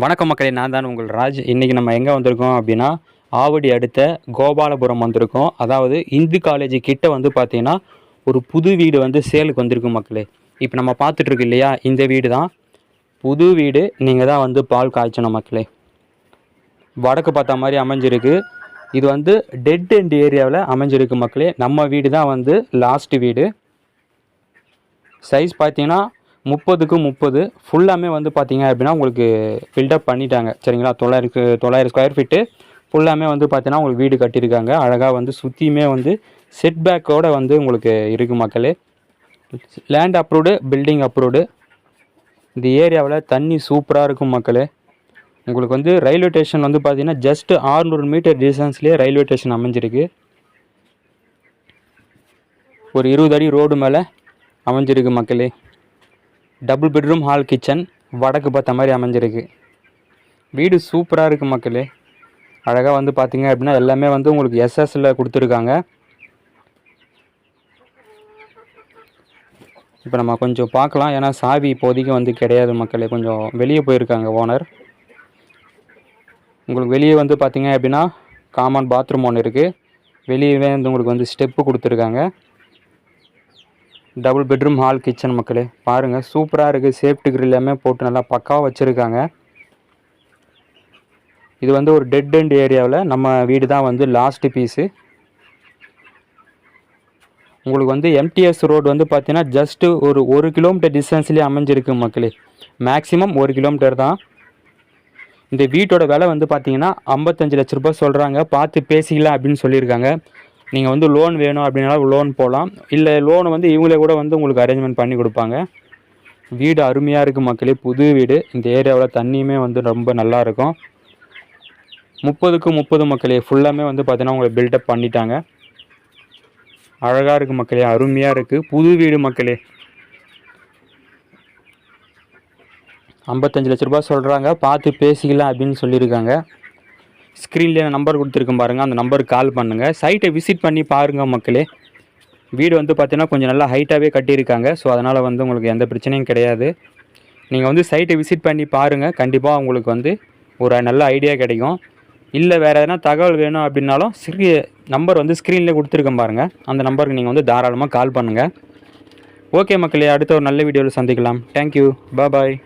வணக்கம் மக்களே, நான் தான் உங்கள் ராஜ். இன்றைக்கி நம்ம எங்கே வந்திருக்கோம் அப்படின்னா, ஆவடி அடுத்த கோபாலபுரம் வந்திருக்கோம். அதாவது இந்து காலேஜ் கிட்ட வந்து பார்த்தீங்கன்னா ஒரு புது வீடு வந்து சேலுக்கு வந்திருக்கு மக்களே. இப்போ நம்ம பார்த்துட்ருக்கு இல்லையா, இந்த வீடு தான் புது வீடு. நீங்கள் தான் வந்து பால் காய்ச்சணும் மக்களே. வடக்கு பார்த்த மாதிரி அமைஞ்சிருக்கு. இது வந்து டெட் எண்ட் ஏரியாவில் அமைஞ்சிருக்கு மக்களே. நம்ம வீடு தான் வந்து லாஸ்ட் வீடு. சைஸ் பார்த்தீங்கன்னா 30க்கு 30 ஃபுல்லாமே வந்து பார்த்தீங்க அப்படின்னா உங்களுக்கு பில்டப் பண்ணிட்டாங்க. சரிங்களா, 900 ஸ்கொயர் ஃபீட்டு ஃபுல்லாமே வந்து பார்த்தீங்கன்னா உங்களுக்கு வீடு கட்டியிருக்காங்க. அழகாக வந்து சுற்றியுமே வந்து செட் பேக்கோடு வந்து உங்களுக்கு இருக்குது மக்களே. Land approved, building approved. இந்த ஏரியாவில் தண்ணி சூப்பராக இருக்கும் மக்களே. உங்களுக்கு வந்து ரயில்வே ஸ்டேஷன் வந்து பார்த்தீங்கன்னா ஜஸ்ட் 600 மீட்டர் டிஸ்டன்ஸ்லேயே ரயில்வே ஸ்டேஷன் அமைஞ்சிருக்கு. ஒரு 20 அடி ரோடு மேலே அமைஞ்சிருக்கு மக்களே. டபுள் பெட்ரூம் ஹால் கிச்சன் வடக்கு பார்த்த மாதிரி அமைஞ்சிருக்கு. வீடு சூப்பராக இருக்குது மக்களே. அழகாக வந்து பார்த்தீங்க அப்படின்னா எல்லாமே வந்து உங்களுக்கு எஸ்எஸ்ல கொடுத்துருக்காங்க. இப்போ நம்ம கொஞ்சம் பார்க்கலாம், ஏன்னா சாவி இப்போதைக்கு வந்து கிடையாது மக்களே. கொஞ்சம் வெளியே போயிருக்காங்க ஓனர். உங்களுக்கு வெளியே வந்து பார்த்தீங்க அப்படின்னா காமன் பாத்ரூம் ஒன்று இருக்குது. வெளியே வந்து உங்களுக்கு வந்து ஸ்டெப்பு கொடுத்துருக்காங்க. டபுள் பெட்ரூம் ஹால் கிச்சன் மக்களே. பாருங்கள், சூப்பராக இருக்குது. சேஃப்டி கிரில் எல்லாமே போட்டு நல்லா பக்காவாக வச்சுருக்காங்க. இது வந்து ஒரு டெட் எண்ட் ஏரியாவில் நம்ம வீடு தான் வந்து லாஸ்ட் பீஸு. உங்களுக்கு வந்து எம்டிஎஸ் ரோடு வந்து பார்த்தீங்கன்னா ஜஸ்ட்டு ஒரு கிலோமீட்டர் டிஸ்டன்ஸ்லேயே அமைஞ்சிருக்கு மக்களே. மேக்ஸிமம் 1 கிலோமீட்டர் தான். இந்த வீட்டோட விலை வந்து பார்த்தீங்கன்னா 55 லட்ச ரூபாய் சொல்கிறாங்க. பார்த்து பேசிக்கலாம் அப்படின்னு சொல்லியிருக்காங்க. நீங்கள் வந்து லோன் வேணும் அப்படின்னாலும் லோன் போகலாம். இல்லை லோன் வந்து இவங்களே கூட வந்து உங்களுக்கு அரேஞ்ச்மெண்ட் பண்ணி கொடுப்பாங்க. வீடு அருமையாக இருக்குது மக்களே. புது வீடு. இந்த ஏரியாவில் தண்ணியுமே வந்து ரொம்ப நல்லாயிருக்கும். 30க்கு 30 மக்களே. ஃபுல்லாமே வந்து பார்த்தீங்கன்னா உங்களை பில்டப் பண்ணிட்டாங்க. அழகாக இருக்குது மக்களே. அருமையாக இருக்குது. புது வீடு மக்களே. 55 லட்ச ரூபாய் சொல்கிறாங்க. பார்த்து பேசிக்கலாம் அப்படின்னு சொல்லியிருக்காங்க. ஸ்க்ரீன்லேயே நம்பர் கொடுத்துருக்கேன் பாருங்கள், அந்த நம்பருக்கு கால் பண்ணுங்கள். சைட்டை விசிட் பண்ணி பாருங்கள் மக்களே. வீடு வந்து பார்த்தீங்கன்னா கொஞ்சம் நல்லா ஹைட்டாகவே கட்டியிருக்காங்க. ஸோ அதனால் வந்து உங்களுக்கு எந்த பிரச்சனையும் கிடையாது. நீங்கள் வந்து சைட்டை விசிட் பண்ணி பாருங்கள். கண்டிப்பாக உங்களுக்கு வந்து ஒரு நல்ல ஐடியா கிடைக்கும். இல்லை வேறு எதனா தகவல் வேணும் அப்படின்னாலும் நம்பர் வந்து ஸ்க்ரீன்லேயே கொடுத்துருக்கேன் பாருங்கள், அந்த நம்பருக்கு நீங்கள் வந்து தாராளமாக கால் பண்ணுங்கள். ஓகே மக்களே, அடுத்த ஒரு நல்ல வீடியோவில் சந்திக்கலாம். தேங்க்யூ, பாய்.